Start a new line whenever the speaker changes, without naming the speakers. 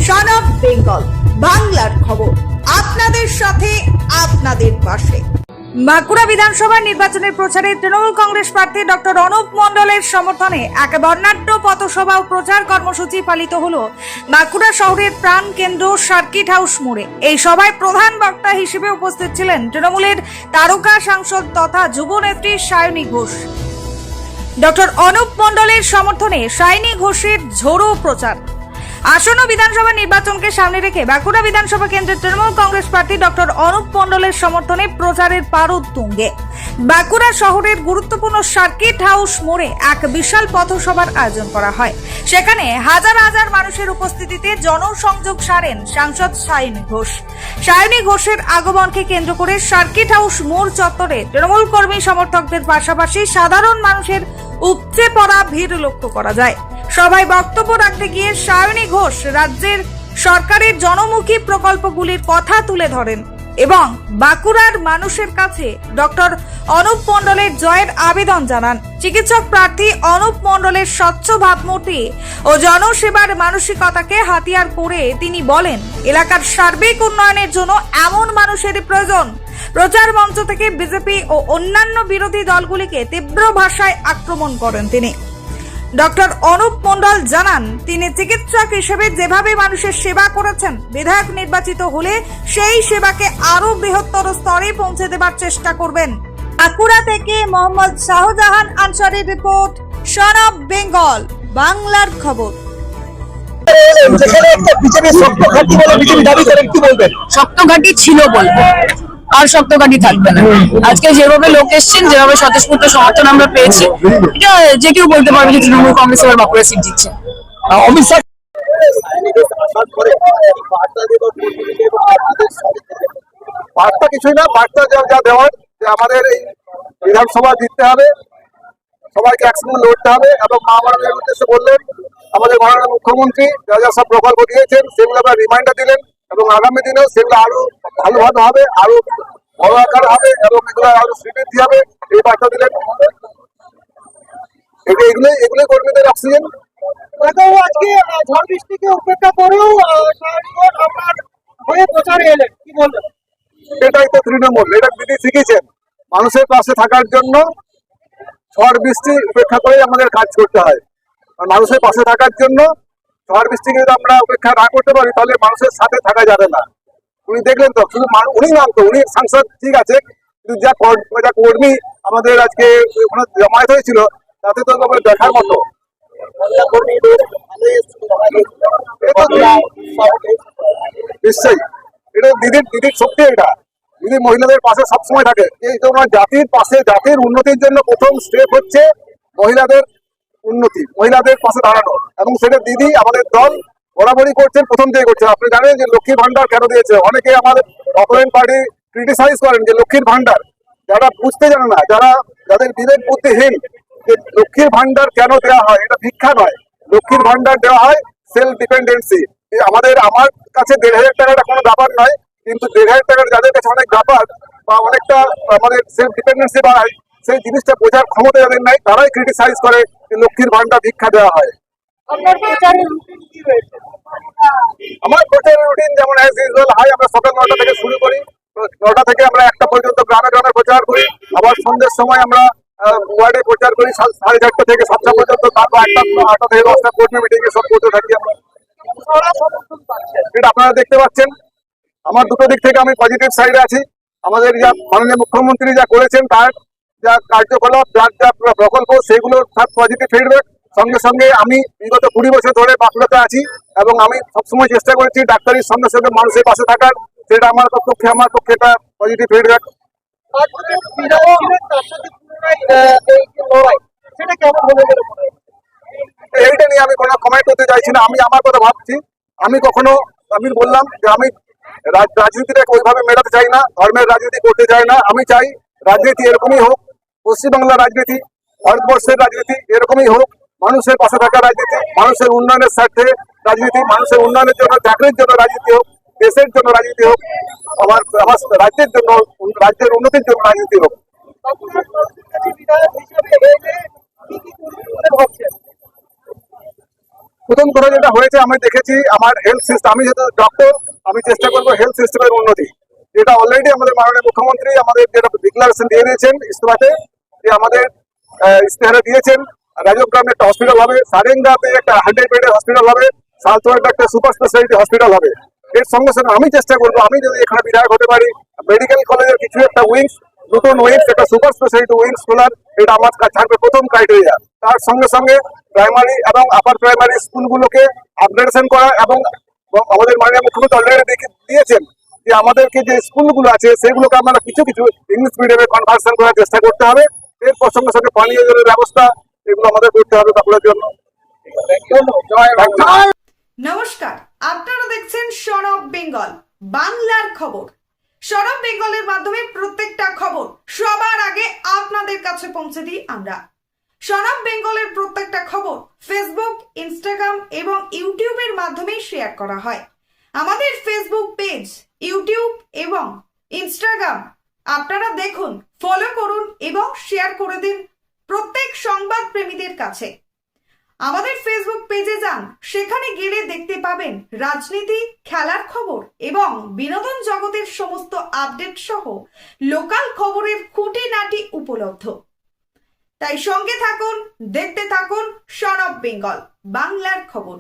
Son of Bengal বাংলার খবর, আপনাদের সাথে আপনাদের পাশে। বাঁকুড়া বিধানসভা নির্বাচনের প্রচারে তৃণমূল কংগ্রেস প্রার্থী ডক্টর অনুপ মণ্ডলের সমর্থনে এক বর্ণাঢ্য পথসভা ও প্রচার কর্মসূচি পালিত হলো বাঁকুড়া শহরের প্রাণ কেন্দ্র সার্কিট হাউস মোড়ে। এই সভায় প্রধান বক্তা হিসেবে উপস্থিত ছিলেন তৃণমূলের তারকা সাংসদ তথা যুবনেত্রী সায়নী ঘোষ। ডক্টর অনুপ মণ্ডলের সমর্থনে সায়নী ঘোষের ঝোড়ো প্রচার। আসন্ন বিধানসভা নির্বাচনকে সামনে রেখে বাঁকুড়া বিধানসভা কেন্দ্রের তৃণমূল কংগ্রেস প্রার্থী ডক্টর অনুপ মণ্ডলের সমর্থনে প্রচারের পারদ তুঙ্গে। বাঁকুড়া শহরের গুরুত্বপূর্ণ সার্কিট হাউস মোড়ে এক বিশাল পথসভার আয়োজন করা হয়। সেখানে হাজার হাজার মানুষের উপস্থিতিতে জনসংযোগ সারেন সাংসদ সায়নী ঘোষ। সায়নী ঘোষের আগমনকে কেন্দ্র করে সার্কিট হাউস মোড় চত্বরে তৃণমূল কর্মী সমর্থকদের পাশাপাশি সাধারণ মানুষের উপচে পড়া ভিড় লক্ষ্য করা যায়। সভায় বক্তব্য রাখতে গিয়ে সায়নী ঘোষ রাজ্যের সরকারের জনমুখী প্রকল্পগুলির কথা তুলে ধরেন এবং বাঁকুড়ার মানুষের কাছে ডক্টর অনুপ মণ্ডলের জয়ের আবেদন জানান। চিকিৎসক প্রার্থী অনুপ মণ্ডলের স্বচ্ছ ভাবমূর্তি ও জনসেবার মানসিকতাকে হাতিয়ার করে তিনি বলেন, এলাকার সার্বিক উন্নয়নের জন্য এমন মানুষের প্রয়োজন। প্রচার মঞ্চ থেকে বিজেপি ও অন্যান্য বিরোধী দলগুলিকে তীব্র ভাষায় আক্রমণ করেন তিনি। ডক্টর অনুপ মণ্ডল জানান, তিনি চিকিৎসক হিসেবে যেভাবে মানুষের সেবা করেছেন, বিধায়ক নির্বাচিত হলে সেই সেবাকে আরো বৃহত্তর স্তরে পৌঁছে দেবার চেষ্টা করবেন। বাঁকুড়া থেকে মোহাম্মদ শাহজাহান আনসারীর রিপোর্ট, সন অফ বেঙ্গল বাংলার খবর।
শক্ত ঘাঁটি ছিল বলবো, আর শক্ত ঘাঁটি থাকবে না। আজকে যেভাবে লোক এসছেন, যেভাবে স্বতঃস্ফূর্ত সমর্থন আমরা পেয়েছি, এটা যে কেউ বলতে পারবে যে তৃণমূল কংগ্রেস এবার বাঁকুড়া সিট জিতছে।
অমিত শাহ বার্তা কিছুই না, বার্তা যা দেওয়ার যে আমাদের এই বিধানসভা জিততে হবে, সবাইকে একসঙ্গে লড়তে হবে এবং মা বোনদের উদ্দেশ্যে বললেন। আমাদের মাননীয় মুখ্যমন্ত্রী যা যা সব প্রকল্প দিয়েছেন সেগুলো আবার রিমাইন্ডার দিলেন এবং আগামী দিনেও সেগুলো আরো ভালোভাবে হবে, আরো বড় আকার হবে এবং এগুলো আরো শ্রীবৃদ্ধি হবে, এই বার্তা দিলেন। এগুলোই কর্মীদের অক্সিজেন।
আজকে ঝড় বৃষ্টিকে উপেক্ষা করেও প্রচারে এলেন, কি বলবেন?
এটাই তো তৃণমূল, এটা দিদি শিখেছেন মানুষের পাশে থাকার জন্য। ঝড় বৃষ্টি উপেক্ষা করে আমাদের কাজ করতে হয়, আর মানুষের পাশে থাকার জন্য ঝড় বৃষ্টিকে যদি আমরা উপেক্ষা না করতে পারি তাহলে মানুষের সাথে থাকা যাবে না। উনি দেখলেন তো, শুধু উনি নাম তো, উনি সাংসদ ঠিক আছে, কিন্তু যা কর্মী আমাদের আজকে ওখানে জমায়েত হয়েছিল তাতে তো আমাদের দেখার মতো। নিশ্চয়ই এটা দিদির শক্তি। এটা দিদি মহিলাদের পাশে সবসময় থাকে। এই তোমার জাতির পাশে, জাতির উন্নতির জন্য প্রথম স্টেপ হচ্ছে মহিলাদের উন্নতি, মহিলাদের পাশে দাঁড়ানো, এবং সেটা দিদি আমাদের দল বরাবরই করছেন, প্রথম থেকে করছেন। আপনি জানেন যে লক্ষ্মীর ভান্ডার কেন দিয়েছে? অনেকে আমাদের অপোনেন্ট পার্টি ক্রিটিসাইজ করেন যে লক্ষ্মীর ভান্ডার, যারা বুঝতে জানে না, যাদের বিবেক বুদ্ধিহীন, যে লক্ষ্মীর ভান্ডার কেন দেওয়া হয়, এটা ভিক্ষা নয়। লক্ষ্মীর ভান্ডার দেওয়া হয় সেলফ ডিপেন্ডেন্সি। আমার কাছে ১,৫০০ টাকাটা কোনো ব্যাপার নয়, কিন্তু ১,৫০০ টাকার যাদের কাছে অনেক ব্যাপার বা অনেকটা আমাদের সেলফ ডিপেন্ডেন্সি বাড়ায়, সেই জিনিসটা বোঝার ক্ষমতা যাদের নাই, তারাই ক্রিটিসাইজ করে যে লক্ষ্মীর ভান্ডার ভিক্ষা দেওয়া হয়। আমার প্রচারের রুটিন যেমন অ্যাজ ইউজুয়াল হয়, আমরা সকাল ৯টা থেকে শুরু করি, ৯টা থেকে আমরা ১টা পর্যন্ত গ্রামে গ্রামে প্রচার করি। আবার সন্ধ্যের সময় আমরা ওয়ার্ডে প্রচার করি ৪:৩০ থেকে ৭টা পর্যন্ত। তারপর ৮টা থেকে ১০টা কর্মী মিটিং এ সব করতে থাকি আমরা। এটা আপনারা দেখতে পাচ্ছেন, আমার দুটো দিক থেকে আমি পজিটিভ সাইডে আছি। আমাদের যা মাননীয় মুখ্যমন্ত্রী যা করেছেন, তার যা কার্যকলাপ, যা প্রকল্প, সেগুলোর সব পজিটিভ ফিডব্যাক। সঙ্গে সঙ্গে আমি বিগত ২০ বছর ধরে বাঁকুড়াতে আছি এবং আমি সবসময় চেষ্টা করেছি ডাক্তারের সঙ্গে সঙ্গে মানুষের পাশে থাকার। সেটা আমার পক্ষে এটা পজিটিভ ফিডব্যাক। এইটা নিয়ে আমি কোনো কমেন্ট করতে চাইছি না। আমি আমার কথা ভাবছি। আমি বললাম যে আমি রাজনীতিটাকে ওইভাবে মেটাতে চাই না, ধর্মের রাজনীতি করতে চাই না। আমি চাই রাজনীতি এরকমই হোক, পশ্চিমবাংলার রাজনীতি, ভারতবর্ষের রাজনীতি এরকমই হোক। মানুষের পাশে থাকা রাজনীতি, মানুষের উন্নয়নের স্বার্থে রাজনীতি, মানুষের উন্নয়নের জন্য, চাকরির জন্য রাজনীতি হোক, দেশের জন্য রাজনীতি হোক, আমার রাজ্যের জন্য, রাজ্যের উন্নতির জন্য রাজনীতি হোক। প্রথম কথা যেটা হয়েছে আমি দেখেছি আমার হেলথ সিস্টেম, আমি যেহেতু ডক্টর আমি চেষ্টা করবো হেলথ সিস্টেমের উন্নতি, যেটা অলরেডি আমাদের মাননীয় মুখ্যমন্ত্রী আমাদের যেটা ডিক্লারেশন দিয়ে দিয়েছেন ইস্তফাতে, যে আমাদের ইস্তেহারে দিয়েছেন রাজগ্রামে একটা হসপিটাল হবে, সারেঙ্গাতে একটা 100 বেডের হসপিটাল হবে, সালচোয়াতে একটা সুপার স্পেশালিটি হসপিটাল হবে। এর সঙ্গে সঙ্গে আমি চেষ্টা করবো, আমি যদি এখানে বিধায়ক হতে পারি, মেডিকেল কলেজের কিছু একটা উইংস, নতুন উইংস, একটা সুপার স্পেশালিটি উইংস খোলার, এটা আমার থাকবে প্রথম ক্রাইটেরিয়া। তার সঙ্গে সঙ্গে প্রাইমারি এবং আপার প্রাইমারি স্কুলগুলোকে আপগ্রেডেশন করা, এবং আমাদের মাননীয় মুখ্যমন্ত্রী অলরেডি দিয়েছেন যে আমাদেরকে যে স্কুলগুলো আছে সেগুলোকে আমরা কিছু কিছু ইংলিশ মিডিয়ামে কনভার্সন করার চেষ্টা করতে হবে। এরপর সঙ্গে সঙ্গে পানীয় জলের ব্যবস্থা এগুলো আমাদের করতে হবে সকলের জন্য।
নমস্কার, আপনারা দেখছেন সন অফ বেঙ্গল বাংলার খবর। সন অফ বেঙ্গলের মাধ্যমে প্রত্যেকটা খবর সবার আগে আপনাদের কাছে পৌঁছে দিই আমরা। সন অফ বেঙ্গলের প্রত্যেকটা খবর ফেসবুক, ইনস্টাগ্রাম এবং ইউটিউবের মাধ্যমে শেয়ার করা হয়। আমাদের ফেসবুক পেজ, ইউটিউব এবং ইনস্টাগ্রাম আপনারা দেখুন, ফলো করুন এবং শেয়ার করে দিন প্রত্যেক সংবাদ প্রেমীদের কাছে। আমাদের ফেসবুক পেজে যান, সেখানে গেলে দেখতে পাবেন রাজনীতি, খেলার খবর এবং বিনোদন জগতের সমস্ত আপডেট সহ লোকাল খবরের খুঁটিনাটি উপলব্ধ। তাই সঙ্গে থাকুন, দেখতে থাকুন সন অফ বেঙ্গল বাংলার খবর।